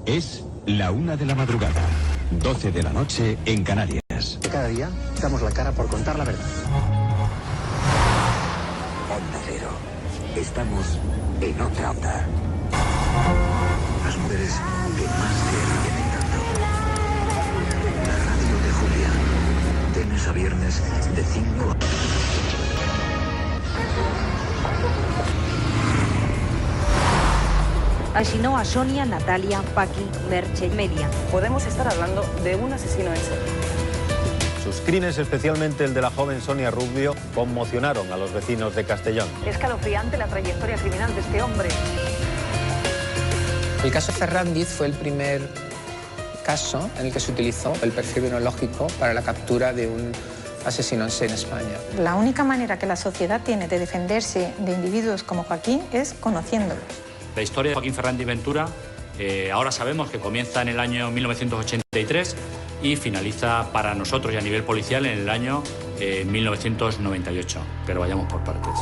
Es la 1 de la madrugada, 12 de la noche en Canarias. Cada día damos la cara por contar la verdad. Onda Cero. Estamos en otra onda. Las mujeres que más se ríen tanto. La radio de Julia. De lunes a viernes de 5 a... Asesinó a Sonia, Natalia, Paqui, Merche, Media. Podemos estar hablando de un asesino en serie. Sus crímenes, especialmente el de la joven Sonia Rubio, conmocionaron a los vecinos de Castellón. Es escalofriante la trayectoria criminal de este hombre. El caso Ferrandiz fue el primer caso en el que se utilizó el perfil vinológico para la captura de un asesino en serie en España. La única manera que la sociedad tiene de defenderse de individuos como Joaquín es conociéndolos. La historia de Joaquín Ferrandiz Ventura ahora sabemos que comienza en el año 1983 y finaliza para nosotros y a nivel policial en el año 1998. Pero vayamos por partes.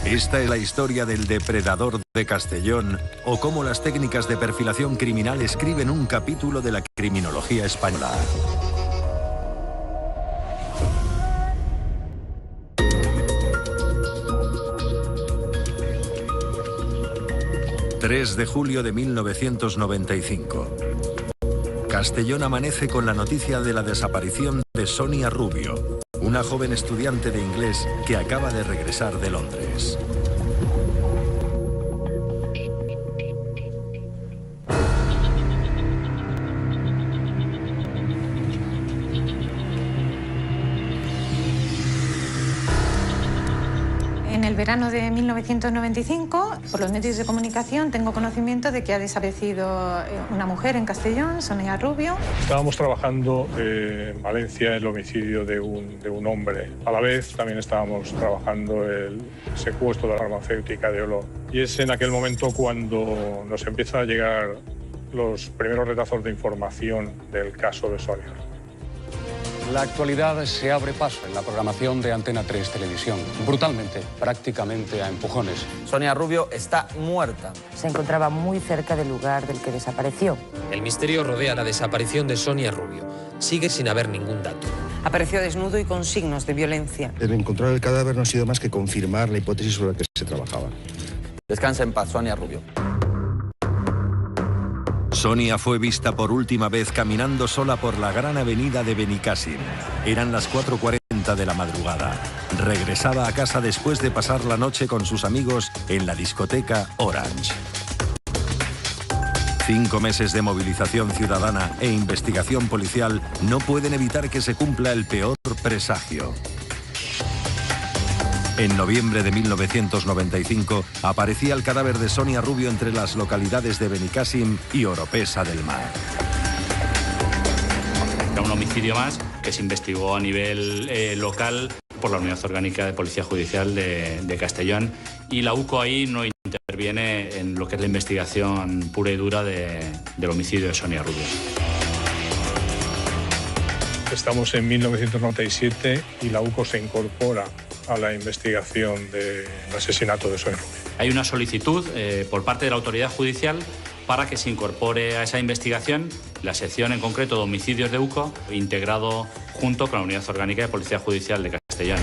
Esta es la historia del depredador de Castellón o cómo las técnicas de perfilación criminal escriben un capítulo de la criminología española. 3 de julio de 1995. Castellón amanece con la noticia de la desaparición de Sonia Rubio, una joven estudiante de inglés que acaba de regresar de Londres. En el verano de 1995, por los medios de comunicación, tengo conocimiento de que ha desaparecido una mujer en Castellón, Sonia Rubio. Estábamos trabajando en Valencia el homicidio de un hombre. A la vez también estábamos trabajando el secuestro de la farmacéutica de Olor. Y es en aquel momento cuando nos empiezan a llegar los primeros retazos de información del caso de Sonia. La actualidad se abre paso en la programación de Antena 3 Televisión. Brutalmente, prácticamente a empujones. Sonia Rubio está muerta. Se encontraba muy cerca del lugar del que desapareció. El misterio rodea la desaparición de Sonia Rubio. Sigue sin haber ningún dato. Apareció desnudo y con signos de violencia. El encontrar el cadáver no ha sido más que confirmar la hipótesis sobre la que se trabajaba. Descansa en paz, Sonia Rubio. Sonia fue vista por última vez caminando sola por la gran avenida de Benicàssim. Eran las 4:40 de la madrugada. Regresaba a casa después de pasar la noche con sus amigos en la discoteca Orange. 5 meses de movilización ciudadana e investigación policial no pueden evitar que se cumpla el peor presagio. En noviembre de 1995 aparecía el cadáver de Sonia Rubio entre las localidades de Benicàssim y Oropesa del Mar. Era un homicidio más que se investigó a nivel local por la Unidad Orgánica de Policía Judicial de Castellón, y la UCO ahí no interviene en lo que es la investigación pura y dura del homicidio de Sonia Rubio. Estamos en 1997 y la UCO se incorpora a la investigación del asesinato de Sonia Rubio. Hay una solicitud por parte de la autoridad judicial para que se incorpore a esa investigación la sección en concreto de homicidios de UCO, integrado junto con la Unidad Orgánica de Policía Judicial de Castellón.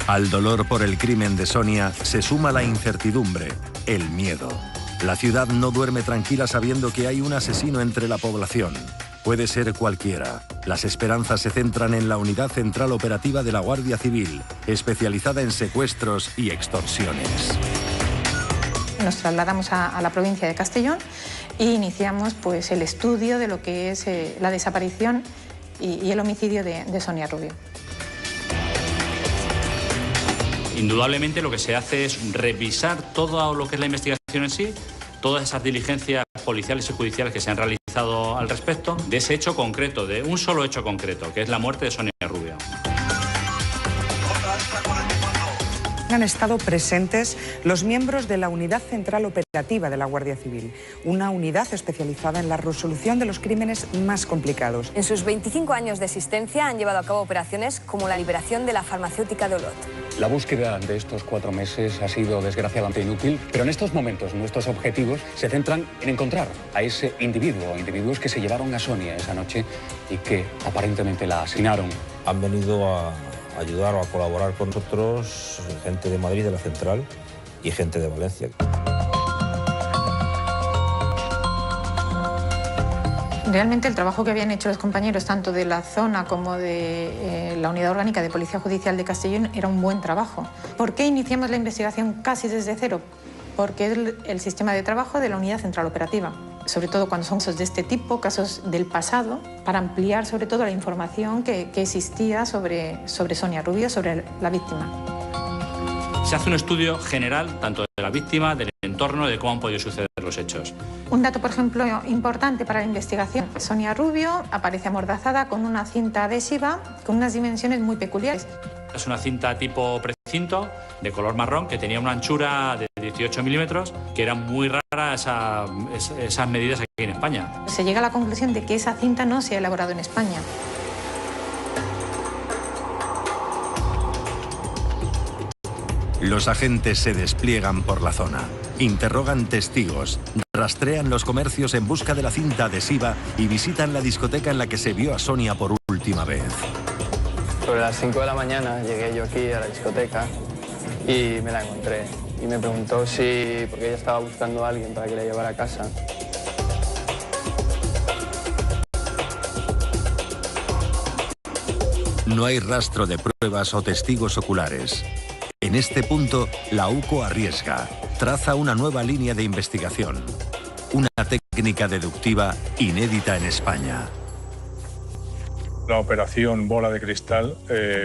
Al dolor por el crimen de Sonia se suma la incertidumbre, el miedo. La ciudad no duerme tranquila sabiendo que hay un asesino entre la población. Puede ser cualquiera. Las esperanzas se centran en la Unidad Central Operativa de la Guardia Civil, especializada en secuestros y extorsiones. Nos trasladamos a la provincia de Castellón e iniciamos pues, el estudio de lo que es la desaparición y el homicidio de Sonia Rubio. Indudablemente lo que se hace es revisar todo lo que es la investigación en sí, todas esas diligencias policiales y judiciales que se han realizado al respecto de ese hecho concreto, de un solo hecho concreto, que es la muerte de Sonia Rubio. Han estado presentes los miembros de la Unidad Central Operativa de la Guardia Civil, una unidad especializada en la resolución de los crímenes más complicados. En sus 25 años de existencia han llevado a cabo operaciones como la liberación de la farmacéutica de Olot. La búsqueda de estos 4 meses ha sido desgraciadamente inútil, pero en estos momentos nuestros objetivos se centran en encontrar a ese individuo o individuos que se llevaron a Sonia esa noche y que aparentemente la asesinaron. Han venido a ayudar o a colaborar con nosotros gente de Madrid, de la Central, y gente de Valencia. Realmente el trabajo que habían hecho los compañeros, tanto de la zona como de la Unidad Orgánica de Policía Judicial de Castellón, era un buen trabajo. ¿Por qué iniciamos la investigación casi desde cero? Porque es el sistema de trabajo de la Unidad Central Operativa. Sobre todo cuando son casos de este tipo, casos del pasado, para ampliar sobre todo la información que existía sobre Sonia Rubio, sobre la víctima. Se hace un estudio general tanto de la víctima, del entorno, de cómo han podido suceder los hechos. Un dato, por ejemplo, importante para la investigación. Sonia Rubio aparece amordazada con una cinta adhesiva con unas dimensiones muy peculiares. Es una cinta tipo precinto, de color marrón, que tenía una anchura de 18 milímetros, que era muy rara esas medidas aquí en España. Se llega a la conclusión de que esa cinta no se ha elaborado en España. Los agentes se despliegan por la zona, interrogan testigos, rastrean los comercios en busca de la cinta adhesiva y visitan la discoteca en la que se vio a Sonia por última vez. Sobre las 5 de la mañana llegué yo aquí a la discoteca y me la encontré. Y me preguntó porque ella estaba buscando a alguien para que la llevara a casa. No hay rastro de pruebas o testigos oculares. En este punto, la UCO arriesga, traza una nueva línea de investigación. Una técnica deductiva inédita en España. La operación Bola de Cristal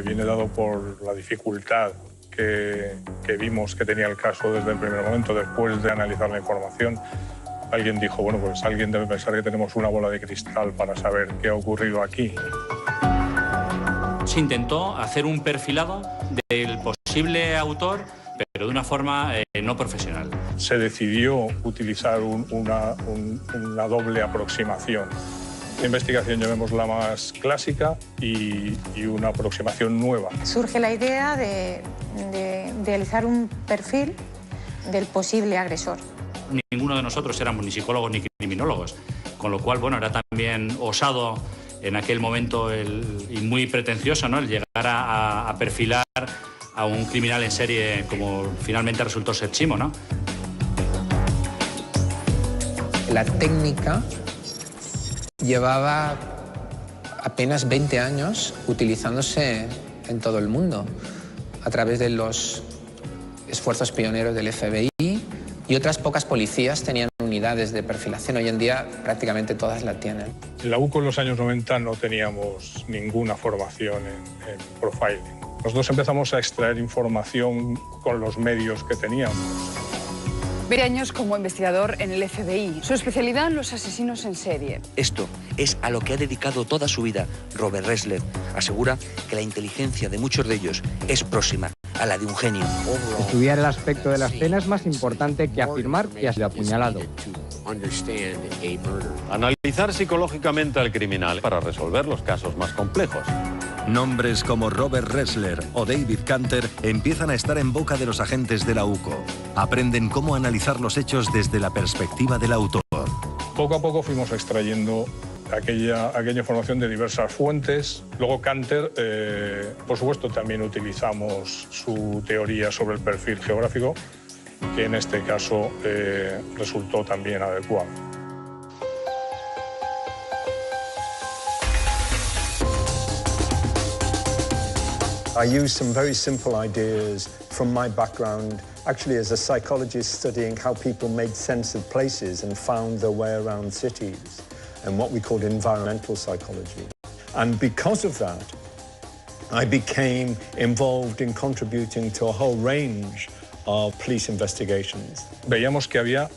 viene dado por la dificultad que vimos que tenía el caso desde el primer momento. Después de analizar la información, alguien dijo, bueno, pues alguien debe pensar que tenemos una bola de cristal para saber qué ha ocurrido aquí. Se intentó hacer un perfilado del posible autor, pero de una forma no profesional. Se decidió utilizar una doble aproximación. La investigación, llamémosla más clásica, y una aproximación nueva. Surge la idea de realizar un perfil del posible agresor. Ninguno de nosotros éramos ni psicólogos ni criminólogos, con lo cual, bueno, era también osado en aquel momento y muy pretencioso, ¿no?, el llegar a perfilar a un criminal en serie como finalmente resultó ser Chimo, ¿no? La técnica llevaba apenas 20 años utilizándose en todo el mundo a través de los esfuerzos pioneros del FBI y otras pocas policías tenían unidades de perfilación. Hoy en día prácticamente todas la tienen. En la UCO en los años 90 no teníamos ninguna formación en profiling. Nosotros empezamos a extraer información con los medios que teníamos. 20 años como investigador en el FBI. Su especialidad, los asesinos en serie. Esto es a lo que ha dedicado toda su vida Robert Ressler. Asegura que la inteligencia de muchos de ellos es próxima a la de un genio. Estudiar el aspecto de la escena es más importante que afirmar que ha sido apuñalado. Analizar psicológicamente al criminal para resolver los casos más complejos. Nombres como Robert Ressler o David Canter empiezan a estar en boca de los agentes de la UCO. Aprenden cómo analizar los hechos desde la perspectiva del autor. Poco a poco fuimos extrayendo aquella información de diversas fuentes. Luego Canter, por supuesto, también utilizamos su teoría sobre el perfil geográfico, que en este caso resultó también adecuado. I use some very simple ideas from my background, actually as a psychologist studying how people made sense of places and found their way around cities, and what we called environmental psychology. And because of that, I became involved in contributing to a whole range of police investigations. Veíamos que había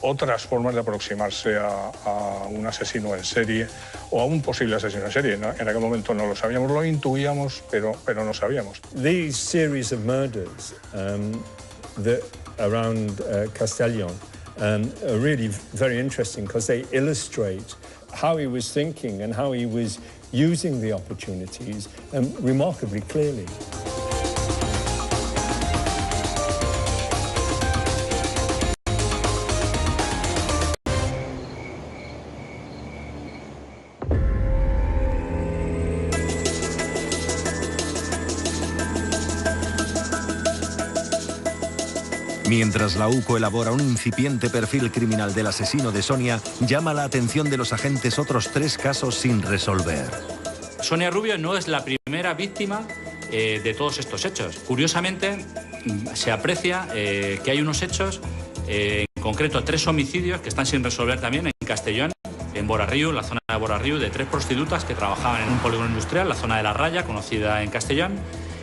otras formas de aproximarse a un asesino en serie o a un posible asesino en serie. ¿No? En aquel momento no lo sabíamos, lo intuíamos, pero no sabíamos. These series of murders around Castellón are really very interesting because they illustrate how he was thinking and how he was using the opportunities remarkably clearly. Mientras la UCO elabora un incipiente perfil criminal del asesino de Sonia, llama la atención de los agentes otros 3 casos sin resolver. Sonia Rubio no es la primera víctima de todos estos hechos. Curiosamente, se aprecia que hay unos hechos, en concreto 3 homicidios que están sin resolver también en Castellón, en Borarriu, en la zona de Borarriu, de 3 prostitutas que trabajaban en un polígono industrial, la zona de La Raya, conocida en Castellón.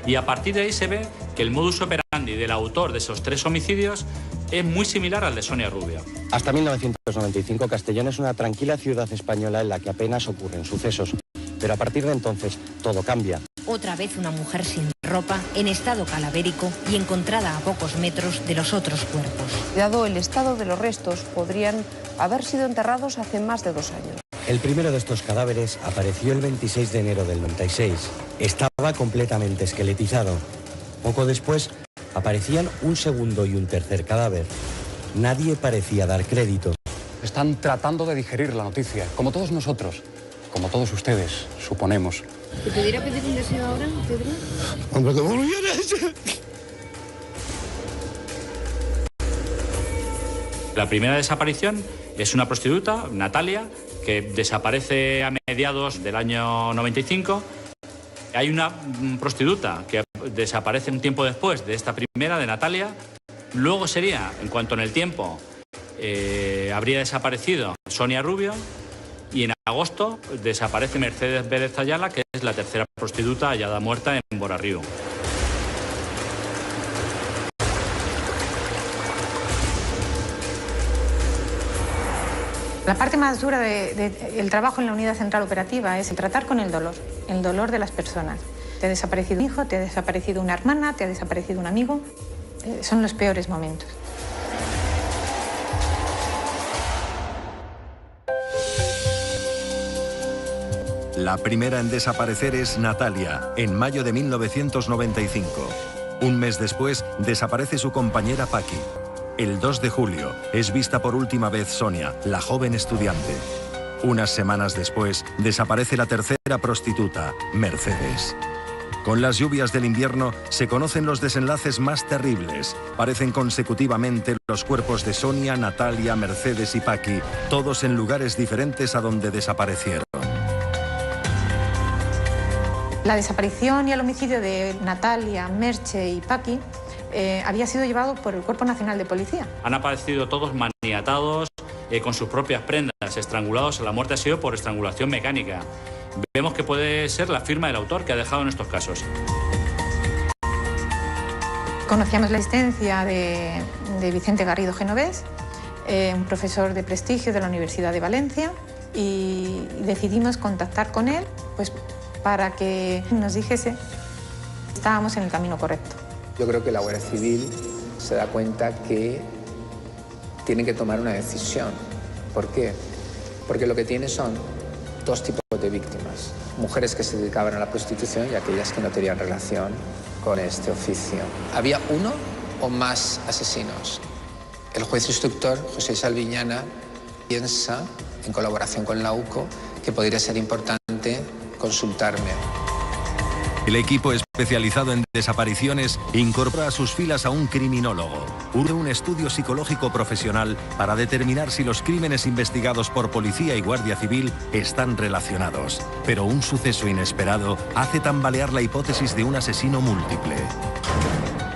Y a partir de ahí se ve que el modus operandi del autor de esos 3 homicidios es muy similar al de Sonia Rubio. Hasta 1995, Castellón es una tranquila ciudad española en la que apenas ocurren sucesos. Pero a partir de entonces, todo cambia. Otra vez una mujer sin ropa, en estado calavérico y encontrada a pocos metros de los otros cuerpos. Dado el estado de los restos, podrían haber sido enterrados hace más de 2 años. El primero de estos cadáveres apareció el 26 de enero del 96. Estaba completamente esqueletizado. Poco después, aparecían un segundo y un tercer cadáver. Nadie parecía dar crédito. Están tratando de digerir la noticia, como todos nosotros, como todos ustedes, suponemos. ¿Te pudiera pedir un deseo ahora, Pedro? Hombre, ¿cómo lo hubiera hecho? La primera desaparición es una prostituta, Natalia, que desaparece a mediados del año 95. Hay una prostituta que desaparece un tiempo después de esta primera, de Natalia. Luego sería, en cuanto en el tiempo, habría desaparecido Sonia Rubio. Y en agosto desaparece Mercedes Vélez Ayala, que es la tercera prostituta hallada muerta en Borarriu. La parte más dura del trabajo en la unidad central operativa es el tratar con el dolor de las personas. Te ha desaparecido un hijo, te ha desaparecido una hermana, te ha desaparecido un amigo. Son los peores momentos. La primera en desaparecer es Natalia, en mayo de 1995. Un mes después, desaparece su compañera Paqui. El 2 de julio es vista por última vez Sonia, la joven estudiante. Unas semanas después, desaparece la tercera prostituta, Mercedes. Con las lluvias del invierno se conocen los desenlaces más terribles. Parecen consecutivamente los cuerpos de Sonia, Natalia, Mercedes y Paqui, todos en lugares diferentes a donde desaparecieron. La desaparición y el homicidio de Natalia, Merche y Paqui había sido llevado por el Cuerpo Nacional de Policía. Han aparecido todos maniatados, con sus propias prendas, estrangulados. La muerte ha sido por estrangulación mecánica. Vemos que puede ser la firma del autor que ha dejado en estos casos. Conocíamos la existencia de Vicente Garrido Genovés, un profesor de prestigio de la Universidad de Valencia, y decidimos contactar con él pues, para que nos dijese que estábamos en el camino correcto. Yo creo que la Guardia Civil se da cuenta que tiene que tomar una decisión. ¿Por qué? Porque lo que tiene son 2 tipos de víctimas. Mujeres que se dedicaban a la prostitución y aquellas que no tenían relación con este oficio. Había uno o más asesinos. El juez instructor, José Salviñana, piensa, en colaboración con la UCO, que podría ser importante consultarme. El equipo especializado en desapariciones incorpora a sus filas a un criminólogo. Urge un estudio psicológico profesional para determinar si los crímenes investigados por policía y guardia civil están relacionados. Pero un suceso inesperado hace tambalear la hipótesis de un asesino múltiple.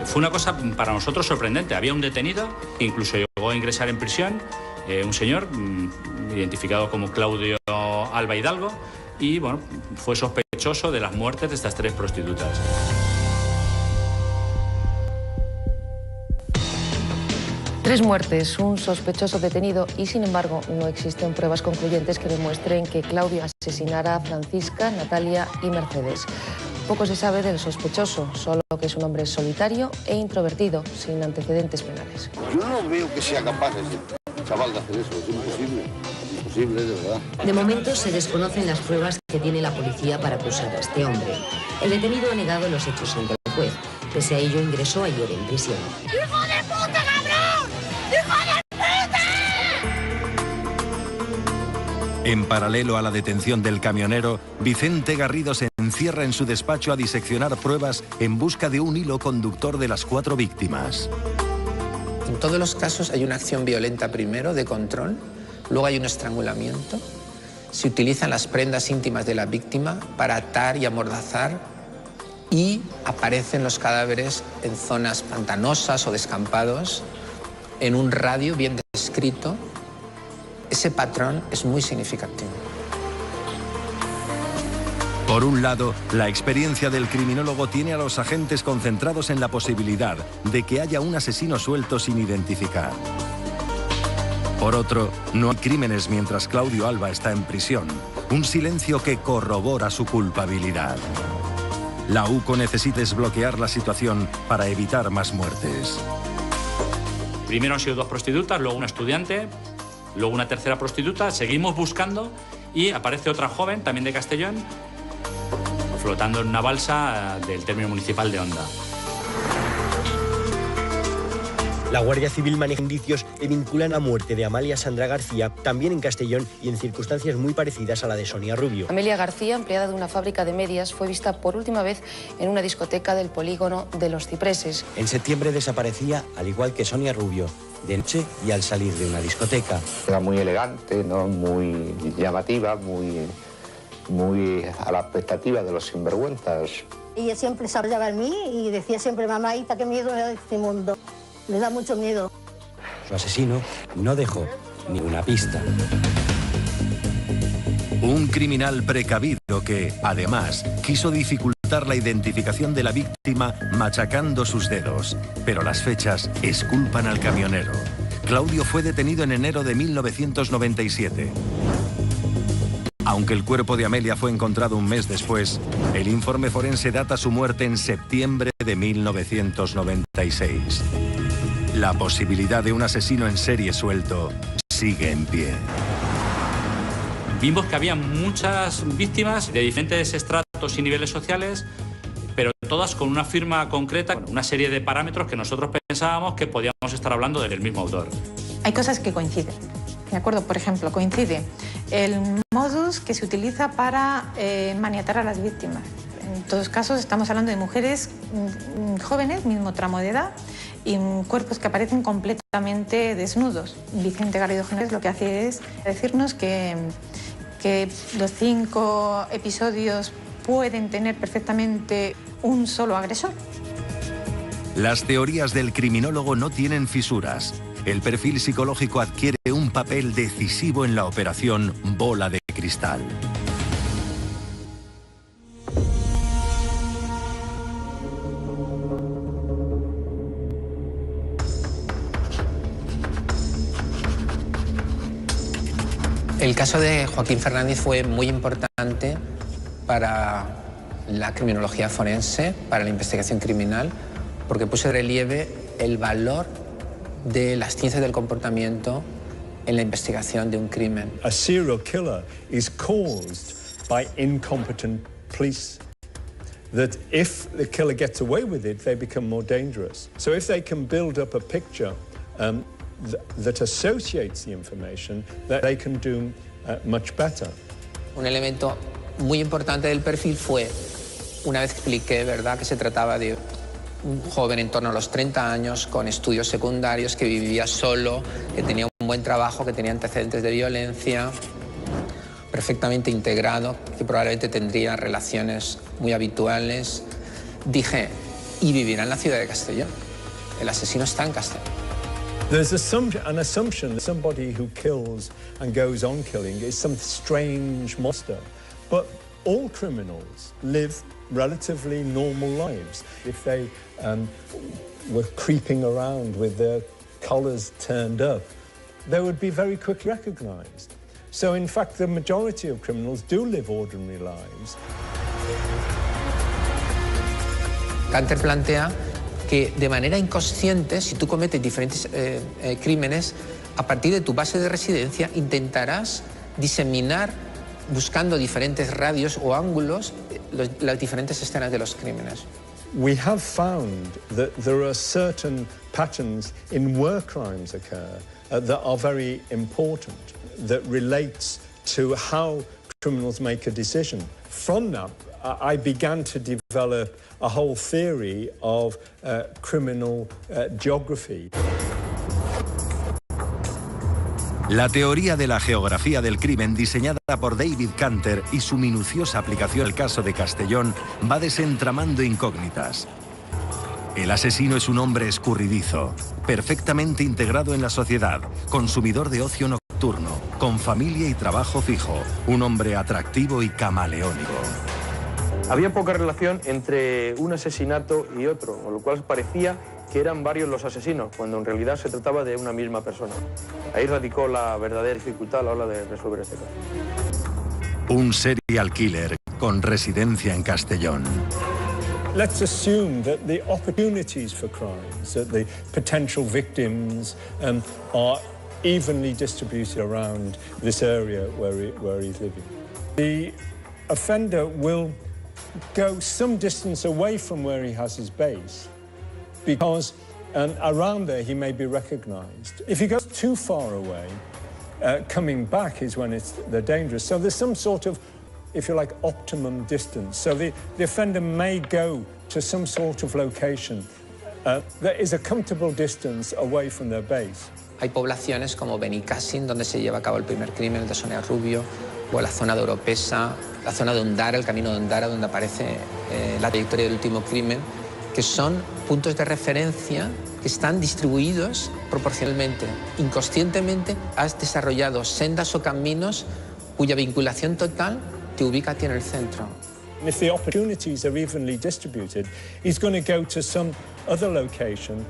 Fue una cosa para nosotros sorprendente. Había un detenido que incluso llegó a ingresar en prisión, un señor identificado como Claudio Alba Hidalgo, y bueno, fue sospechoso de las muertes de estas 3 prostitutas. 3 muertes, un sospechoso detenido y, sin embargo, no existen pruebas concluyentes que demuestren que Claudio asesinara a Francisca, Natalia y Mercedes. Poco se sabe del sospechoso, solo que es un hombre solitario e introvertido, sin antecedentes penales. Yo no veo que sea capaz ese chaval de hacer eso, es imposible. Imposible, de verdad. De momento se desconocen las pruebas que tiene la policía para acusar a este hombre. El detenido ha negado los hechos ante el juez. Pese a ello, ingresó ayer en prisión. ¡Hijo de puta, cabrón! ¡Hijo de puta! En paralelo a la detención del camionero, Vicente Garrido se encierra en su despacho a diseccionar pruebas en busca de un hilo conductor de las 4 víctimas. En todos los casos hay una acción violenta primero, de control, luego hay un estrangulamiento. Se utilizan las prendas íntimas de la víctima para atar y amordazar y aparecen los cadáveres en zonas pantanosas o descampados, en un radio bien descrito. Ese patrón es muy significativo. Por un lado, la experiencia del criminólogo tiene a los agentes concentrados en la posibilidad de que haya un asesino suelto sin identificar. Por otro, no hay crímenes mientras Claudio Alba está en prisión, un silencio que corrobora su culpabilidad. La UCO necesita desbloquear la situación para evitar más muertes. Primero han sido 2 prostitutas, luego una estudiante, luego una tercera prostituta. Seguimos buscando y aparece otra joven, también de Castellón, flotando en una balsa del término municipal de Onda. La Guardia Civil maneja indicios que vinculan a muerte de Amalia Sandra García, también en Castellón y en circunstancias muy parecidas a la de Sonia Rubio. Amelia García, empleada de una fábrica de medias, fue vista por última vez en una discoteca del polígono de Los Cipreses. En septiembre desaparecía, al igual que Sonia Rubio, de noche y al salir de una discoteca. Era muy elegante, ¿no? Muy llamativa, muy a la expectativa de los sinvergüenzas. Ella siempre se hablaba de mí y decía siempre, mamaita, qué miedo me da este mundo. Le da mucho miedo. Su asesino no dejó ninguna pista. Un criminal precavido que, además, quiso dificultar la identificación de la víctima machacando sus dedos. Pero las fechas exculpan al camionero. Claudio fue detenido en enero de 1997. Aunque el cuerpo de Amelia fue encontrado un mes después, el informe forense data su muerte en septiembre de 1996. La posibilidad de un asesino en serie suelto sigue en pie. Vimos que había muchas víctimas de diferentes estratos y niveles sociales, pero todas con una firma concreta, una serie de parámetros que nosotros pensábamos que podíamos estar hablando del mismo autor. Hay cosas que coinciden. ¿De acuerdo? Por ejemplo, coincide el modus que se utiliza para maniatar a las víctimas. En todos casos estamos hablando de mujeres jóvenes, mismo tramo de edad, y cuerpos que aparecen completamente desnudos. Vicente Garrido Génez lo que hace es decirnos que los 5 episodios pueden tener perfectamente un solo agresor. Las teorías del criminólogo no tienen fisuras. El perfil psicológico adquiere un papel decisivo en la operación Bola de Cristal. El caso de Joaquín Fernández fue muy importante para la criminología forense, para la investigación criminal, porque puso en relieve el valor de las ciencias del comportamiento en la investigación de un crimen. A serial killer is caused by incompetent police. That if the killer gets away with it, they become more dangerous. So if they can build up a picture that associates the information, that they can do much better. Un elemento muy importante del perfil fue, una vez expliqué, ¿verdad?, que se trataba de un joven en torno a los 30 años con estudios secundarios, que vivía solo, que tenía un buen trabajo, que tenía antecedentes de violencia, perfectamente integrado, que probablemente tendría relaciones muy habituales. Dije, y vivirá en la ciudad de Castellón. El asesino está en Castellón. There's an assumption that somebody who kills and goes on killing is some strange monster. But all criminals live relatively normal lives. If they were creeping around with their collars turned up, they would be very quickly recognized. So in fact, the majority of criminals do live ordinary lives. Kanter plantea que de manera inconsciente, si tú cometes diferentes crímenes, a partir de tu base de residencia intentarás diseminar, buscando diferentes radios o ángulos, las diferentes escenas de los crímenes. We have found that there are certain patterns in where crimes occur that are very important, that relates to how criminals make a decision. From that, I began to develop a whole theory of criminal geography. La teoría de la geografía del crimen, diseñada por David Kanter y su minuciosa aplicación al caso de Castellón, va desentramando incógnitas. El asesino es un hombre escurridizo, perfectamente integrado en la sociedad, consumidor de ocio nocturno, con familia y trabajo fijo, un hombre atractivo y camaleónico. Había poca relación entre un asesinato y otro, con lo cual parecía que eran varios los asesinos, cuando en realidad se trataba de una misma persona. Ahí radicó la verdadera dificultad a la hora de resolver este caso. Un serial killer con residencia en Castellón. Let's assume that the opportunities for crimes, that the potential victims are evenly distributed around this area where he's living. The offender will go some distance away from where he has his base, because around there he may be recognized. If he goes too far away, coming back is when they're dangerous. So there's some sort of, if you like, optimum distance. So the offender may go to some sort of location that is a comfortable distance away from their base. Hay poblaciones como Benicàssim, donde se lleva a cabo el primer crimen, el de Sonia Rubio, o la zona de Oropesa, la zona de Ondara, el camino de Ondara, donde aparece la trayectoria del último crimen, que son puntos de referencia que están distribuidos proporcionalmente. Inconscientemente has desarrollado sendas o caminos cuya vinculación total te ubica a ti en el centro. If the opportunities are evenly distributed, he's going to go to some other location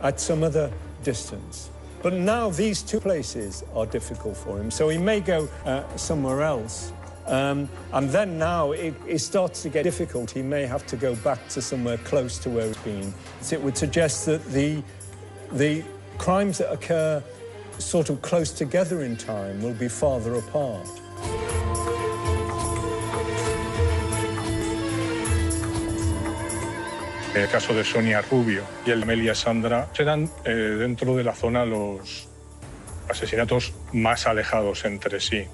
at some other distance. But now these two places are difficult for him, so he may go somewhere else. And then now it starts to get difficult. He may have to go back to somewhere close to where he's been. So it would suggest that the crimes that occur sort of close together in time will be farther apart. El caso de Sonia Rubio y el de Amelia Sandra eran dentro de la zona los asesinatos más alejados entre sí.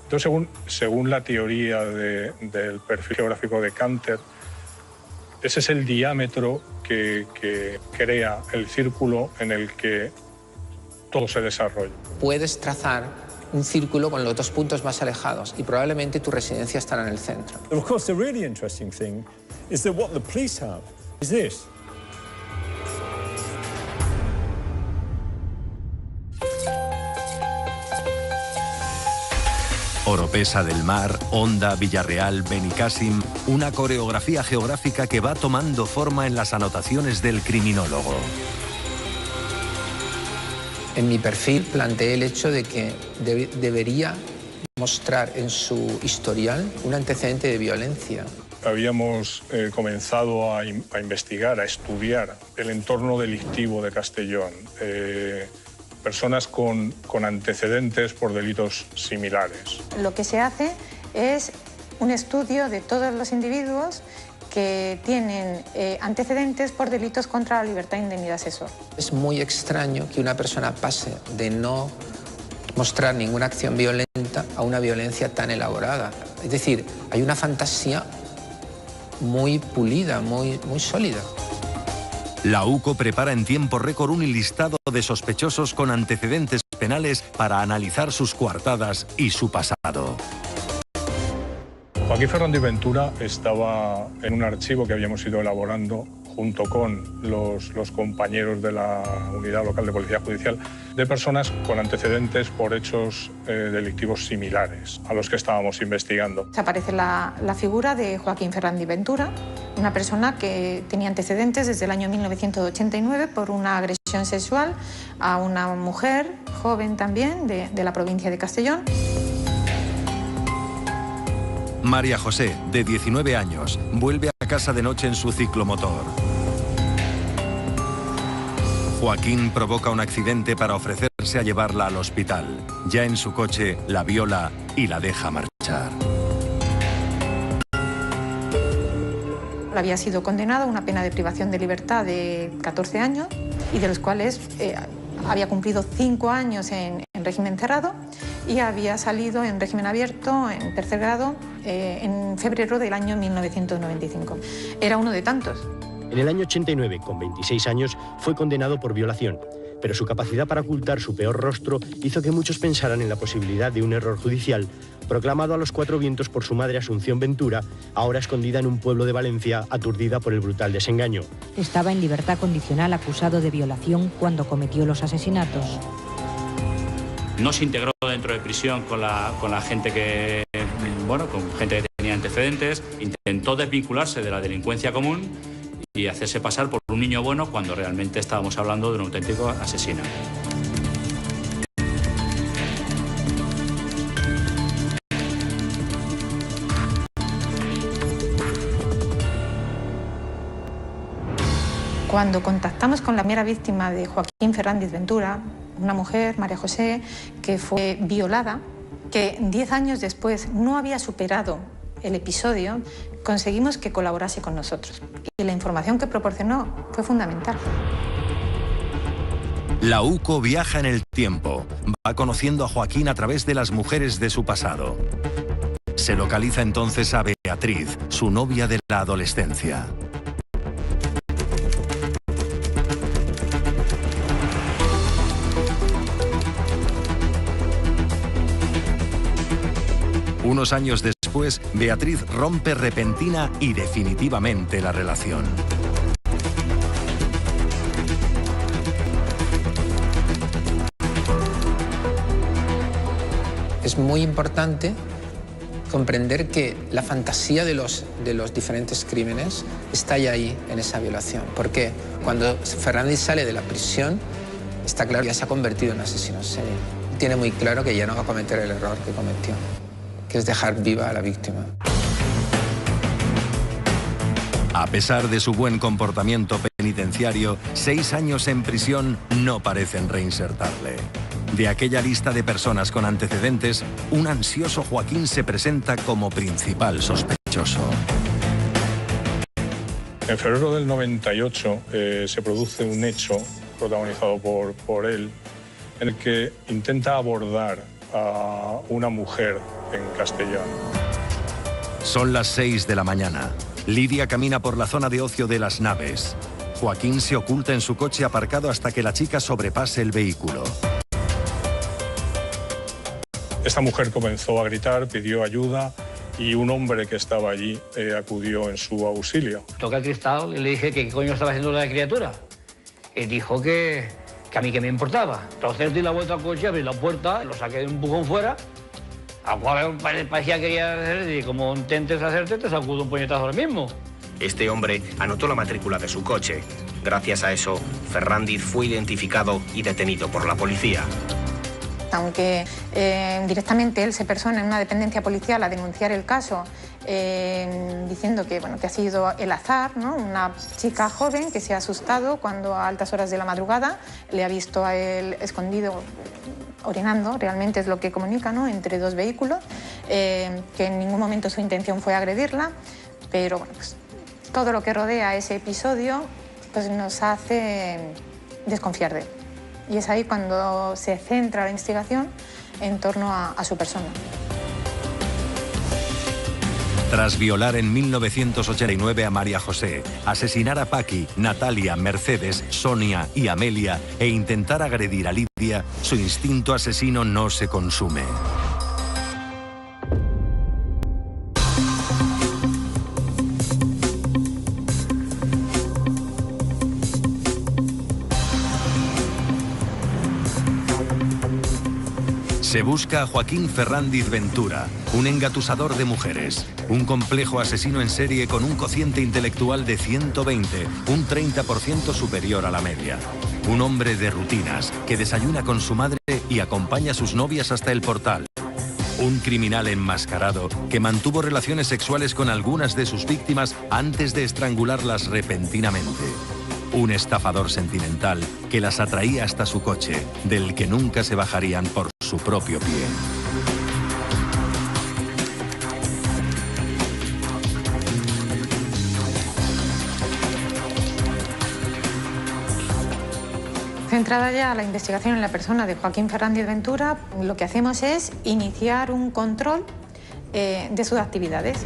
Entonces, según la teoría del perfil geográfico de Kanter, ese es el diámetro que crea el círculo en el que todo se desarrolla. Puedes trazar un círculo con los dos puntos más alejados y probablemente tu residencia estará en el centro. Of course, the really interesting thing is that what the police have is this. Oropesa del Mar, Onda, Villarreal, Benicàssim, una coreografía geográfica que va tomando forma en las anotaciones del criminólogo. En mi perfil planteé el hecho de que debería mostrar en su historial un antecedente de violencia. Habíamos comenzado a investigar, a estudiar el entorno delictivo de Castellón. Personas con antecedentes por delitos similares. Lo que se hace es un estudio de todos los individuos que tienen antecedentes por delitos contra la libertad e indemnidad sexual. Es muy extraño que una persona pase de no mostrar ninguna acción violenta a una violencia tan elaborada. Es decir, hay una fantasía muy pulida, muy sólida. La UCO prepara en tiempo récord un listado de sospechosos con antecedentes penales para analizar sus coartadas y su pasado. Joaquín Ferrando y Ventura estaba en un archivo que habíamos ido elaborando junto con los compañeros de la Unidad Local de Policía Judicial, de personas con antecedentes por hechos delictivos similares a los que estábamos investigando. Aparece la figura de Joaquín Ferrando y Ventura, una persona que tenía antecedentes desde el año 1989 por una agresión sexual a una mujer joven también de la provincia de Castellón. María José, de 19 años, vuelve a casa de noche en su ciclomotor. Joaquín provoca un accidente para ofrecerse a llevarla al hospital. Ya en su coche, la viola y la deja marchar. Había sido condenado a una pena de privación de libertad de 14 años y de los cuales había cumplido 5 años en régimen cerrado y había salido en régimen abierto en tercer grado en febrero del año 1995. Era uno de tantos. En el año 89, con 26 años, fue condenado por violación, pero su capacidad para ocultar su peor rostro hizo que muchos pensaran en la posibilidad de un error judicial, proclamado a los 4 vientos por su madre Asunción Ventura, ahora escondida en un pueblo de Valencia, aturdida por el brutal desengaño. Estaba en libertad condicional acusado de violación cuando cometió los asesinatos. No se integró dentro de prisión con la gente que, con gente que tenía antecedentes, intentó desvincularse de la delincuencia común y hacerse pasar por un niño bueno cuando realmente estábamos hablando de un auténtico asesino. Cuando contactamos con la primera víctima de Joaquín Fernández Ventura, una mujer, María José, que fue violada, que 10 años después no había superado el episodio, conseguimos que colaborase con nosotros. Y la información que proporcionó fue fundamental. La UCO viaja en el tiempo. Va conociendo a Joaquín a través de las mujeres de su pasado. Se localiza entonces a Beatriz, su novia de la adolescencia. Unos años después, Beatriz rompe repentina y definitivamente la relación. Es muy importante comprender que la fantasía de los diferentes crímenes está ya ahí en esa violación. Porque cuando Fernández sale de la prisión, está claro que ya se ha convertido en asesino en serie. Tiene muy claro que ya no va a cometer el error que cometió, que es dejar viva a la víctima. A pesar de su buen comportamiento penitenciario, 6 años en prisión no parecen reinsertarle. De aquella lista de personas con antecedentes, un ansioso Joaquín se presenta como principal sospechoso. En febrero del 98 se produce un hecho protagonizado por él en el que intenta abordar a una mujer en Castellón. Son las 6 de la mañana. Lidia camina por la zona de ocio de Las Naves. Joaquín se oculta en su coche aparcado hasta que la chica sobrepase el vehículo. Esta mujer comenzó a gritar, pidió ayuda y un hombre que estaba allí acudió en su auxilio. Toqué el cristal y le dije que qué coño estaba haciendo la criatura. Y dijo que a mí que me importaba. Entonces di la vuelta al coche, abrí la puerta, lo saqué de un empujón fuera, al cual parecía que quería hacer, y como intentes hacerte, te sacudo un puñetazo ahora mismo. Este hombre anotó la matrícula de su coche. Gracias a eso, Fernández fue identificado y detenido por la policía. Aunque directamente él se persona en una dependencia policial a denunciar el caso, diciendo que ha sido el azar, ¿no? Una chica joven que se ha asustado cuando a altas horas de la madrugada le ha visto a él escondido orinando, realmente es lo que comunica, ¿no? Entre 2 vehículos, que en ningún momento su intención fue agredirla, pero todo lo que rodea ese episodio nos hace desconfiar de él. Y es ahí cuando se centra la investigación en torno a su persona. Tras violar en 1989 a María José, asesinar a Paqui, Natalia, Mercedes, Sonia y Amelia e intentar agredir a Lidia, su instinto asesino no se consume. Se busca a Joaquín Fernández Ventura, un engatusador de mujeres. Un complejo asesino en serie con un cociente intelectual de 120, un 30% superior a la media. Un hombre de rutinas que desayuna con su madre y acompaña a sus novias hasta el portal. Un criminal enmascarado que mantuvo relaciones sexuales con algunas de sus víctimas antes de estrangularlas repentinamente. Un estafador sentimental que las atraía hasta su coche, del que nunca se bajarían por su propio pie. Centrada ya la investigación en la persona de Joaquín Fernández Ventura, lo que hacemos es iniciar un control de sus actividades.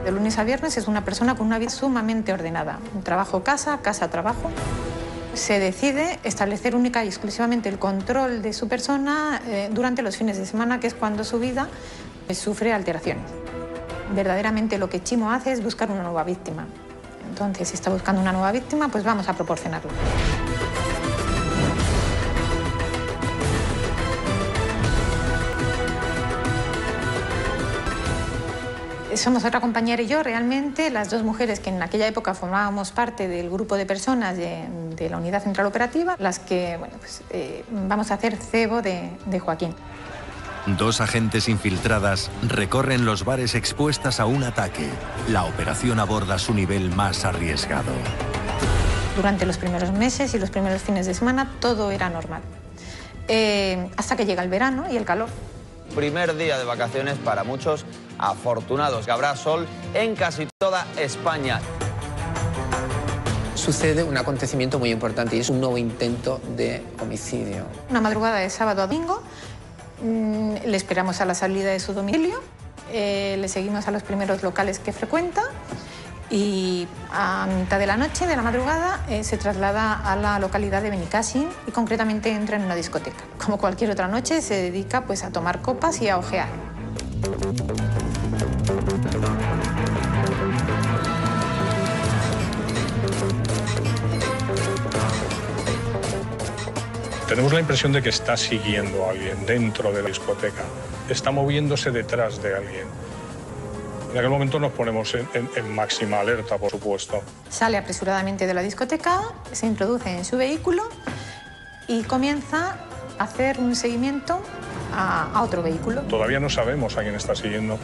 De lunes a viernes es una persona con una vida sumamente ordenada. Trabajo-casa, casa-trabajo. Se decide establecer única y exclusivamente el control de su persona durante los fines de semana, que es cuando su vida sufre alteraciones. Verdaderamente lo que Chimo hace es buscar una nueva víctima. Entonces, si está buscando una nueva víctima, pues vamos a proporcionarla. Somos otra compañera y yo, realmente, las dos mujeres que en aquella época formábamos parte del grupo de personas de la Unidad Central Operativa, las que vamos a hacer cebo de Joaquín. Dos agentes infiltradas recorren los bares expuestas a un ataque. La operación aborda su nivel más arriesgado. Durante los primeros meses y los primeros fines de semana todo era normal. Hasta que llega el verano y el calor. Primer día de vacaciones para muchos afortunados, que habrá sol en casi toda España. Sucede un acontecimiento muy importante y es un nuevo intento de homicidio. Una madrugada de sábado a domingo, le esperamos a la salida de su domicilio, le seguimos a los primeros locales que frecuenta y a mitad de la noche, de la madrugada, se traslada a la localidad de Benicàssim y concretamente entra en una discoteca. Como cualquier otra noche, se dedica pues, a tomar copas y a ojear. Tenemos la impresión de que está siguiendo a alguien dentro de la discoteca. Está moviéndose detrás de alguien. En aquel momento nos ponemos en máxima alerta, por supuesto. Sale apresuradamente de la discoteca, se introduce en su vehículo y comienza a hacer un seguimiento a otro vehículo. Todavía no sabemos a quién está siguiendo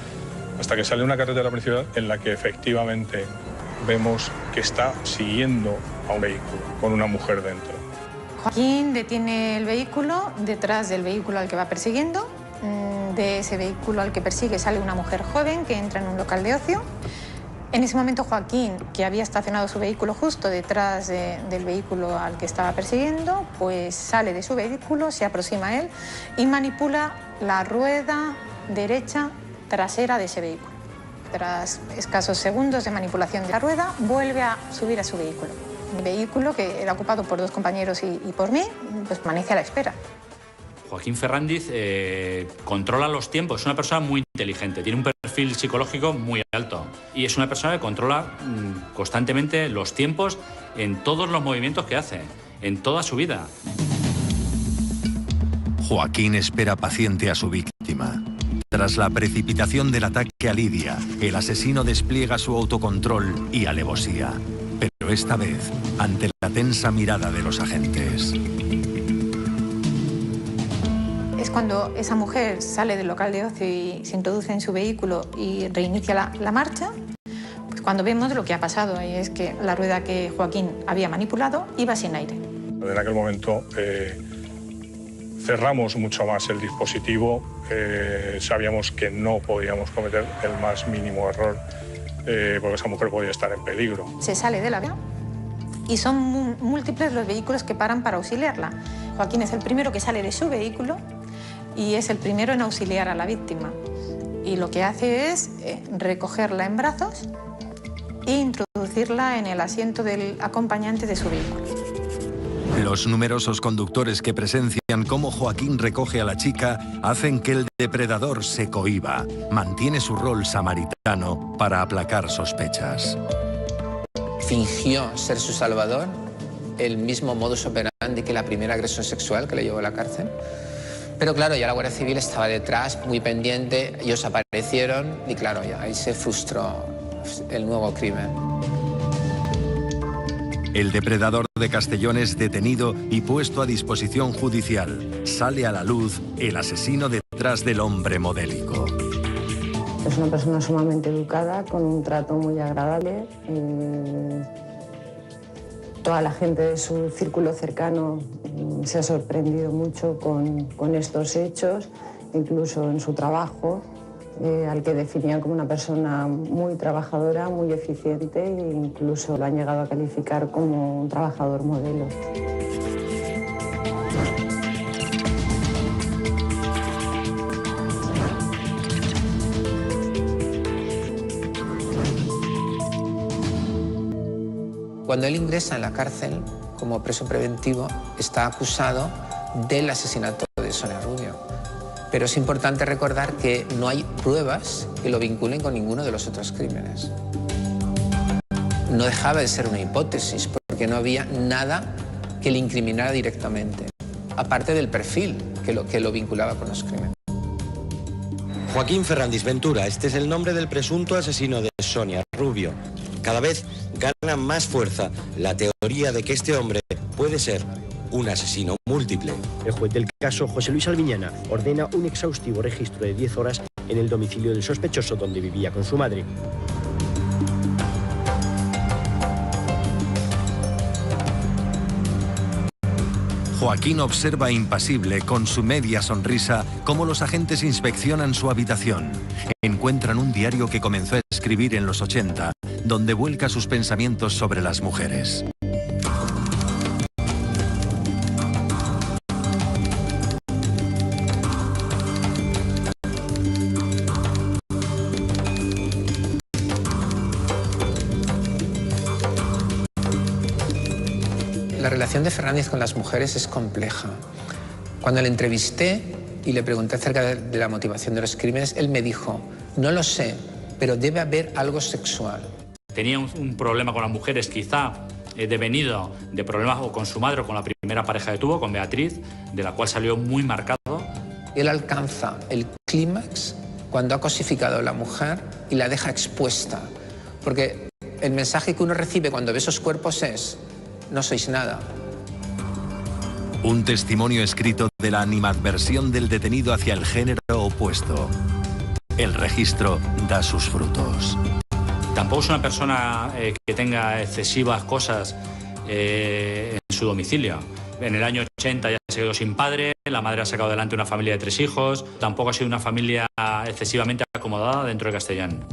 hasta que sale una carretera principal en la que efectivamente vemos que está siguiendo a un vehículo con una mujer dentro. Joaquín detiene el vehículo detrás del vehículo al que va persiguiendo. De ese vehículo al que persigue sale una mujer joven que entra en un local de ocio. En ese momento Joaquín, que había estacionado su vehículo justo detrás del vehículo al que estaba persiguiendo, pues sale de su vehículo, se aproxima a él y manipula la rueda derecha trasera de ese vehículo. Tras escasos segundos de manipulación de la rueda, vuelve a subir a su vehículo. Mi vehículo, que era ocupado por dos compañeros y por mí, pues permanece a la espera. Joaquín Fernández controla los tiempos, es una persona muy inteligente, tiene un perfil psicológico muy alto y es una persona que controla constantemente los tiempos en todos los movimientos que hace, en toda su vida. Joaquín espera paciente a su víctima. Tras la precipitación del ataque a Lidia, el asesino despliega su autocontrol y alevosía. Pero esta vez, ante la tensa mirada de los agentes. Es cuando esa mujer sale del local de ocio y se introduce en su vehículo y reinicia la marcha, pues cuando vemos lo que ha pasado, y es que la rueda que Joaquín había manipulado iba sin aire. En aquel momento cerramos mucho más el dispositivo, sabíamos que no podíamos cometer el más mínimo error, porque esa mujer podía estar en peligro. Se sale del avión y son múltiples los vehículos que paran para auxiliarla. Joaquín es el primero que sale de su vehículo y es el primero en auxiliar a la víctima. Y lo que hace es recogerla en brazos e introducirla en el asiento del acompañante de su vehículo. Los numerosos conductores que presencian cómo Joaquín recoge a la chica hacen que el depredador se cohíba. Mantiene su rol samaritano para aplacar sospechas. Fingió ser su salvador, el mismo modus operandi que la primera agresión sexual que le llevó a la cárcel. Pero claro, ya la Guardia Civil estaba detrás, muy pendiente, ellos aparecieron y claro, ya ahí se frustró el nuevo crimen. El depredador de Castellón es detenido y puesto a disposición judicial. Sale a la luz el asesino detrás del hombre modélico. Es una persona sumamente educada, con un trato muy agradable. Toda la gente de su círculo cercano se ha sorprendido mucho con estos hechos, incluso en su trabajo, al que definían como una persona muy trabajadora, muy eficiente e incluso lo han llegado a calificar como un trabajador modelo. Cuando él ingresa en la cárcel como preso preventivo, está acusado del asesinato de Sonia Rubio. Pero es importante recordar que no hay pruebas que lo vinculen con ninguno de los otros crímenes. No dejaba de ser una hipótesis, porque no había nada que le incriminara directamente, aparte del perfil que lo vinculaba con los crímenes. Joaquín Ferrandis Ventura, este es el nombre del presunto asesino de Sonia Rubio. Cada vez gana más fuerza la teoría de que este hombre puede ser un asesino múltiple. El juez del caso, José Luis Alviñana, ordena un exhaustivo registro de 10 horas en el domicilio del sospechoso donde vivía con su madre. Joaquín observa impasible, con su media sonrisa, cómo los agentes inspeccionan su habitación. Encuentran un diario que comenzó a escribir en los 80, donde vuelca sus pensamientos sobre las mujeres. La relación de Ferrandis con las mujeres es compleja. Cuando le entrevisté y le pregunté acerca de la motivación de los crímenes, él me dijo, no lo sé, pero debe haber algo sexual. Tenía un problema con las mujeres, quizá devenido de problemas o con su madre o con la primera pareja que tuvo, con Beatriz, de la cual salió muy marcado. Él alcanza el clímax cuando ha cosificado a la mujer y la deja expuesta. Porque el mensaje que uno recibe cuando ve esos cuerpos es, no sois nada. Un testimonio escrito de la animadversión del detenido hacia el género opuesto. El registro da sus frutos. Tampoco es una persona que tenga excesivas cosas en su domicilio. En el año 80 ya se quedó sin padre, la madre ha sacado adelante una familia de 3 hijos. Tampoco ha sido una familia excesivamente acomodada dentro de Castellón.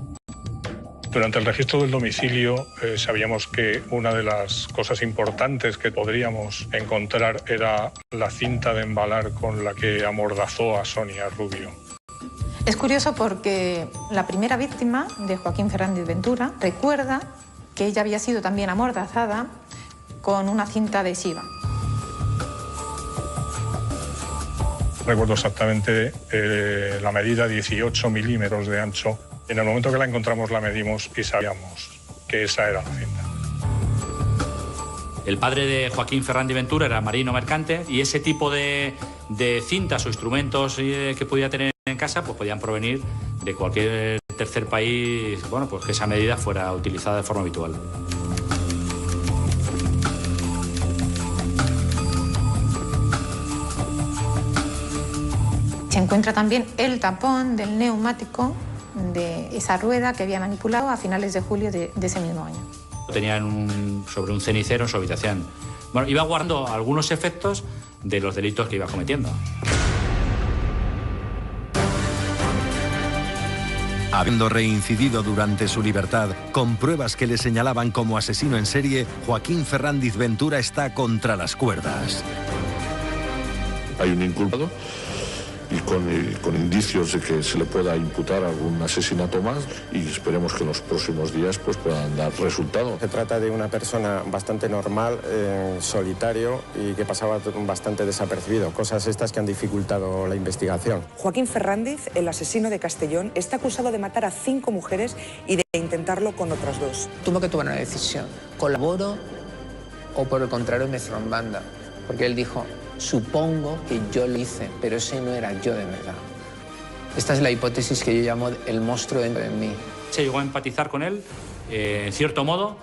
Durante el registro del domicilio sabíamos que una de las cosas importantes que podríamos encontrar era la cinta de embalar con la que amordazó a Sonia Rubio. Es curioso porque la primera víctima de Joaquín Ferrandis Ventura recuerda que ella había sido también amordazada con una cinta adhesiva. Recuerdo exactamente la medida, 18 milímetros de ancho. En el momento que la encontramos la medimos y sabíamos que esa era la cinta. El padre de Joaquín Ferrandis Ventura era marino mercante y ese tipo de cintas o instrumentos que podía tener en casa pues podían provenir de cualquier tercer país, bueno, pues que esa medida fuera utilizada de forma habitual. Se encuentra también el tapón del neumático de esa rueda que había manipulado a finales de julio de ese mismo año. Tenían sobre un cenicero en su habitación. Bueno, iba guardando algunos efectos de los delitos que iba cometiendo. Habiendo reincidido durante su libertad, con pruebas que le señalaban como asesino en serie, Joaquín Ferrandis Ventura está contra las cuerdas. Hay un inculpado y con indicios de que se le pueda imputar algún asesinato más y esperemos que en los próximos días pues puedan dar resultado. Se trata de una persona bastante normal, solitario y que pasaba bastante desapercibido, cosas estas que han dificultado la investigación. Joaquín Ferrandis, el asesino de Castellón, está acusado de matar a 5 mujeres y de intentarlo con otras 2. Tuvo que tomar una decisión, ¿colaboro o por el contrario me zurro en banda? Porque él dijo, supongo que yo lo hice, pero ese no era yo de verdad. Esta es la hipótesis que yo llamo el monstruo dentro de mí. Se llegó a empatizar con él, en cierto modo,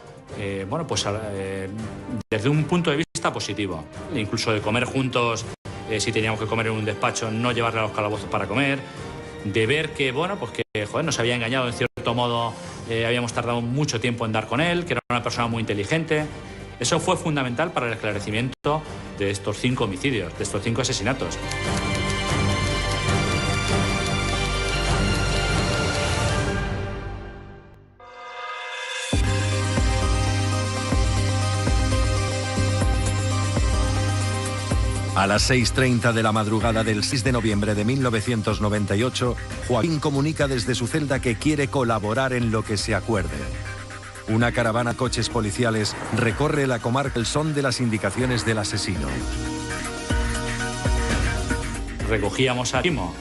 desde un punto de vista positivo. Incluso de comer juntos, si teníamos que comer en un despacho, no llevarle a los calabozos para comer. De ver que, nos había engañado en cierto modo, habíamos tardado mucho tiempo en dar con él, que era una persona muy inteligente. Eso fue fundamental para el esclarecimiento de estos 5 homicidios, de estos 5 asesinatos. A las 6:30 de la madrugada del 6 de noviembre de 1998, Joaquín comunica desde su celda que quiere colaborar en lo que se acuerde. Una caravana de coches policiales recorre la comarca al son de las indicaciones del asesino. Recogíamos a Primo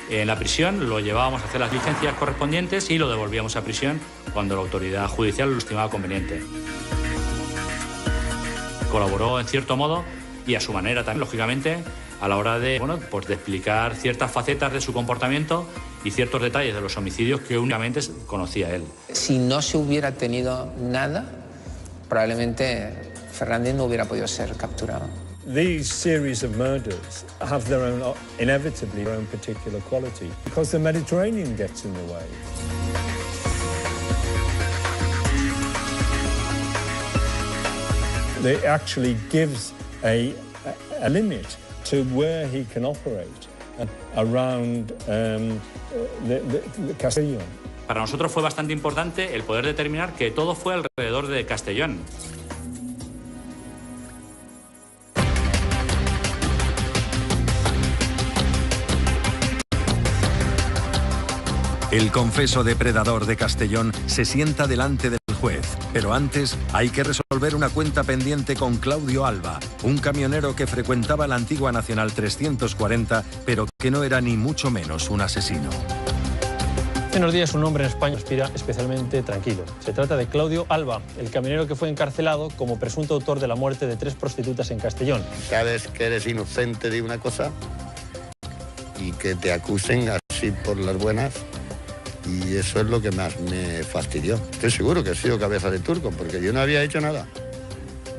en la prisión, lo llevábamos a hacer las diligencias correspondientes y lo devolvíamos a prisión cuando la autoridad judicial lo estimaba conveniente. Colaboró en cierto modo y a su manera también, lógicamente, a la hora de, de explicar ciertas facetas de su comportamiento y ciertos detalles de los homicidios que únicamente conocía él. Si no se hubiera tenido nada, probablemente Fernández no hubiera podido ser capturado. These series of murders have their own, inevitably, their own particular quality, because the Mediterranean gets in the way. It actually gives a limit to where he can operate around the Castellón. Para nosotros fue bastante importante el poder determinar que todo fue alrededor de Castellón. El confeso depredador de Castellón se sienta delante del juez, pero antes hay que resolver una cuenta pendiente con Claudio Alba, un camionero que frecuentaba la antigua Nacional 340, pero que no era ni mucho menos un asesino. Hace unos días un hombre en España respira especialmente tranquilo. Se trata de Claudio Alba, el camionero que fue encarcelado como presunto autor de la muerte de 3 prostitutas en Castellón. Sabes que eres inocente de una cosa y que te acusen así por las buenas. Y eso es lo que más me fastidió. Estoy seguro que he sido cabeza de turco, porque yo no había hecho nada.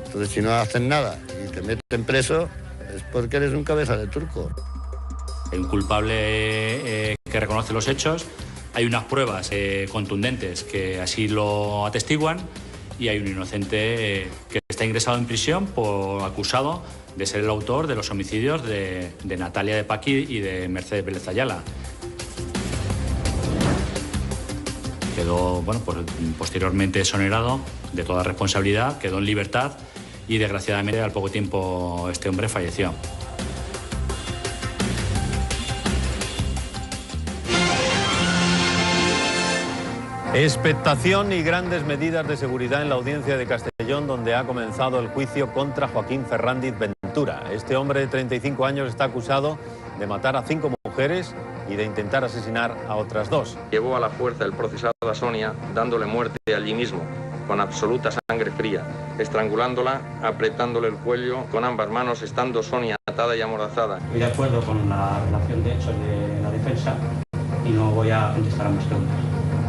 Entonces, si no hacen nada y te meten preso, es porque eres un cabeza de turco. Hay un culpable que reconoce los hechos, hay unas pruebas contundentes que así lo atestiguan y hay un inocente que está ingresado en prisión por acusado de ser el autor de los homicidios de Natalia de Paqui y de Mercedes Vélez Ayala. Quedó posteriormente exonerado de toda responsabilidad, quedó en libertad y desgraciadamente al poco tiempo este hombre falleció. Expectación y grandes medidas de seguridad en la audiencia de Castellón, donde ha comenzado el juicio contra Joaquín Ferrandiz Ventura. Este hombre de 35 años está acusado de matar a 5 mujeres y de intentar asesinar a otras 2. Llevó a la fuerza el procesado a Sonia, dándole muerte allí mismo, con absoluta sangre fría, estrangulándola, apretándole el cuello con ambas manos, estando Sonia atada y amordazada. Estoy de acuerdo con la relación de hechos de la defensa y no voy a contestar a más preguntas.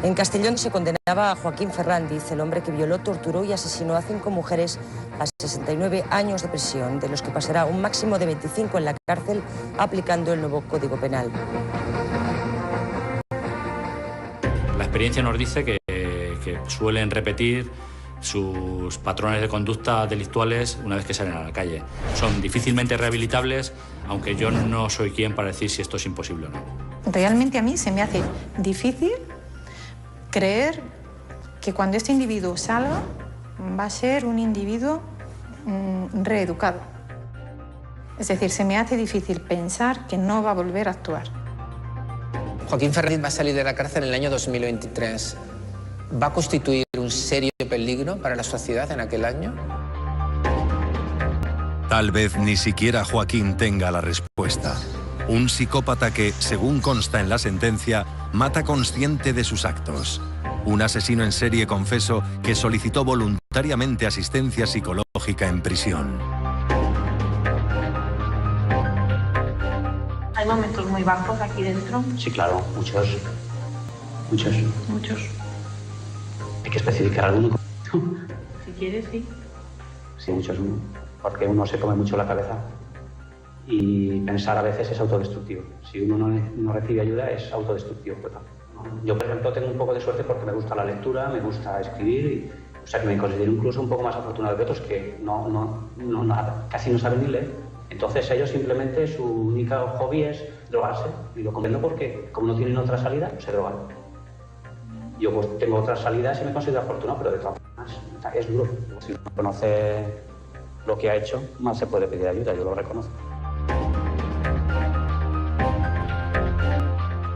En Castellón se condenaba a Joaquín Ferrandiz, el hombre que violó, torturó y asesinó a 5 mujeres a 69 años de prisión, de los que pasará un máximo de 25 en la cárcel aplicando el nuevo Código Penal. La experiencia nos dice que suelen repetir sus patrones de conducta delictuales una vez que salen a la calle. Son difícilmente rehabilitables, aunque yo no soy quien para decir si esto es imposible o no. Realmente a mí se me hace difícil creer que cuando este individuo salga va a ser un individuo reeducado. Es decir, se me hace difícil pensar que no va a volver a actuar. Joaquín Ferrandiz va a salir de la cárcel en el año 2023. ¿Va a constituir un serio peligro para la sociedad en aquel año? Tal vez ni siquiera Joaquín tenga la respuesta. Un psicópata que, según consta en la sentencia, mata consciente de sus actos. Un asesino en serie confeso que solicitó voluntariamente asistencia psicológica en prisión. momentos muy bajos aquí dentro. Sí, claro, muchos. Muchos. Muchos. Hay que especificar alguno. Si quieres, sí. Sí, muchos, porque uno se come mucho la cabeza y pensar a veces es autodestructivo. Si uno no recibe ayuda es autodestructivo. Yo, por ejemplo, tengo un poco de suerte porque me gusta la lectura, me gusta escribir, o sea que me considero incluso un poco más afortunado que otros que casi no saben ni leer. Entonces ellos simplemente su único hobby es drogarse, y lo comprendo porque como no tienen otra salida, se drogan. Yo pues tengo otras salidas y me considero afortunado, pero de todas formas es duro. Si uno conoce lo que ha hecho, más se puede pedir ayuda, yo lo reconozco.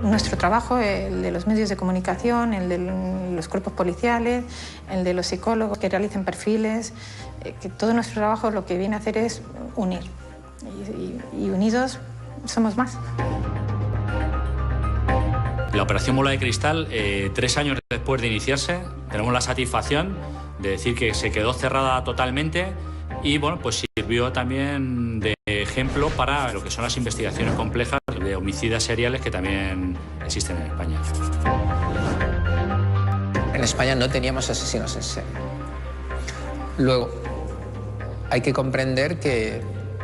Nuestro trabajo, el de los medios de comunicación, el de los cuerpos policiales, el de los psicólogos que realicen perfiles, que todo nuestro trabajo lo que viene a hacer es unir. Y unidos somos más. La operación Bola de Cristal, 3 años después de iniciarse, tenemos la satisfacción de decir que se quedó cerrada totalmente y bueno, pues sirvió también de ejemplo para lo que son las investigaciones complejas de homicidas seriales que también existen en España. En España no teníamos asesinos en serie. Luego, hay que comprender que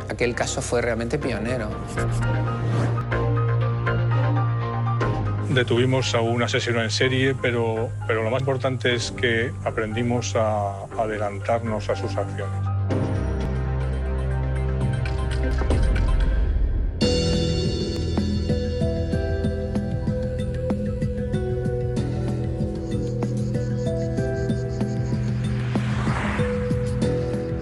aquel caso fue realmente pionero. Detuvimos a un asesino en serie, pero lo más importante es que aprendimos a adelantarnos a sus acciones.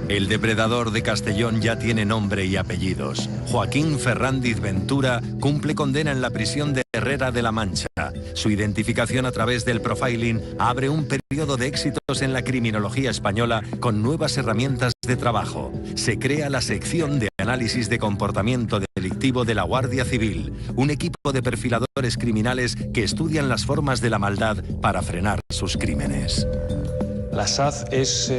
El depredador de Castellón ya tiene nombre y apellidos. Joaquín Ferrándiz Ventura cumple condena en la prisión de Herrera de la Mancha. Su identificación a través del profiling abre un periodo de éxitos en la criminología española con nuevas herramientas de trabajo. Se crea la sección de análisis de comportamiento delictivo de la Guardia Civil, un equipo de perfiladores criminales que estudian las formas de la maldad para frenar sus crímenes. La SAZ es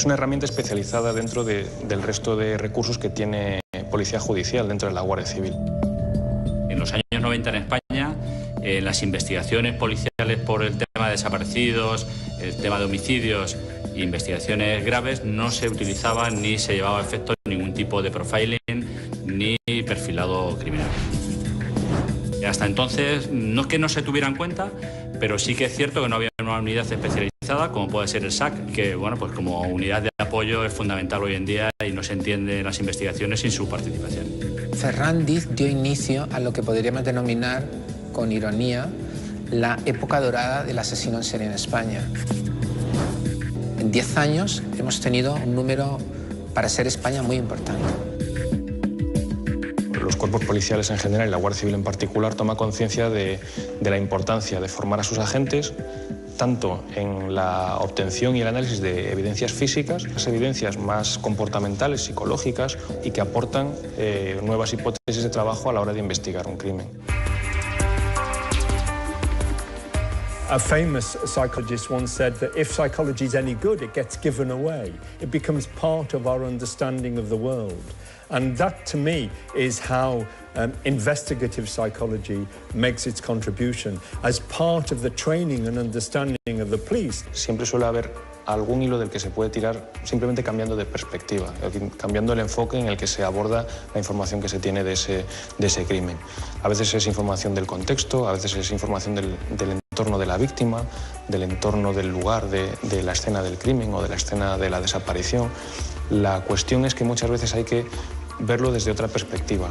una herramienta especializada dentro del resto de recursos que tiene Policía Judicial dentro de la Guardia Civil. En los años 90 en España, en las investigaciones policiales por el tema de desaparecidos, el tema de homicidios e investigaciones graves, no se utilizaba ni se llevaba a efecto ningún tipo de profiling ni perfilado criminal. Hasta entonces, no es que no se tuviera en cuenta, pero sí que es cierto que no había una unidad especializada como puede ser el SAC, que bueno, pues como unidad de apoyo es fundamental hoy en día y no se entienden las investigaciones sin su participación. Ferrándiz dio inicio a lo que podríamos denominar, con ironía, la época dorada del asesino en serie en España. En 10 años hemos tenido un número, para ser España, muy importante. Los cuerpos policiales en general y la Guardia Civil en particular toma conciencia de la importancia de formar a sus agentes tanto en la obtención y el análisis de evidencias físicas, las evidencias más comportamentales, psicológicas y que aportan nuevas hipótesis de trabajo a la hora de investigar un crimen. A famous psychologist once said that if psychology is any good, it gets given away. It becomes part of our understanding of the world. And that, to me, is how investigative psychology makes its contribution as part of the training and understanding of the police. Siempre suele haber algún hilo del que se puede tirar simplemente cambiando de perspectiva, cambiando el enfoque en el que se aborda la información que se tiene de ese crimen. A veces es información del contexto, a veces es información del entorno de la víctima, del entorno del lugar de la escena del crimen o de la escena de la desaparición. La cuestión es que muchas veces hay que verlo desde otra perspectiva.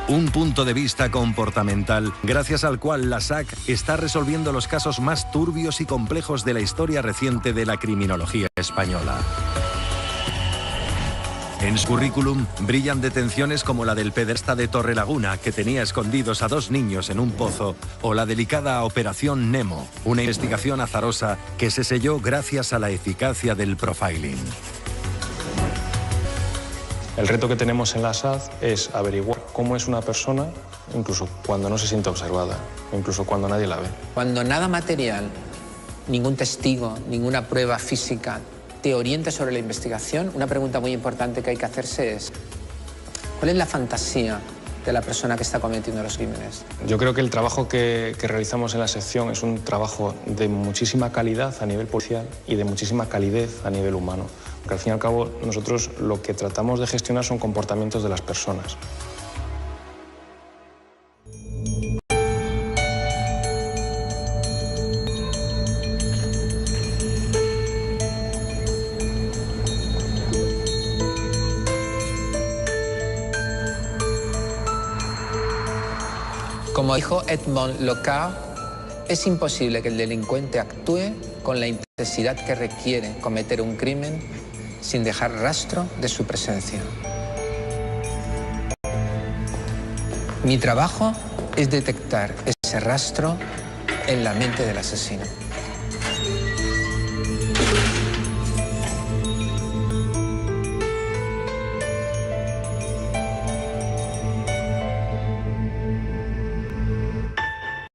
Un punto de vista comportamental, gracias al cual la SAC está resolviendo los casos más turbios y complejos de la historia reciente de la criminología española. En su currículum brillan detenciones como la del pederasta de Torrelaguna, que tenía escondidos a 2 niños en un pozo, o la delicada Operación Nemo, una investigación azarosa que se selló gracias a la eficacia del profiling. El reto que tenemos en la SAZ es averiguar cómo es una persona, incluso cuando no se siente observada, incluso cuando nadie la ve. Cuando nada material, ningún testigo, ninguna prueba física te oriente sobre la investigación, una pregunta muy importante que hay que hacerse es ¿Cuál es la fantasía de la persona que está cometiendo los crímenes? Yo creo que el trabajo que realizamos en la sección es un trabajo de muchísima calidad a nivel policial y de muchísima calidez a nivel humano. Porque al fin y al cabo nosotros lo que tratamos de gestionar son comportamientos de las personas. Como dijo Edmond Locard, es imposible que el delincuente actúe con la intensidad que requiere cometer un crimen sin dejar rastro de su presencia. Mi trabajo es detectar ese rastro en la mente del asesino.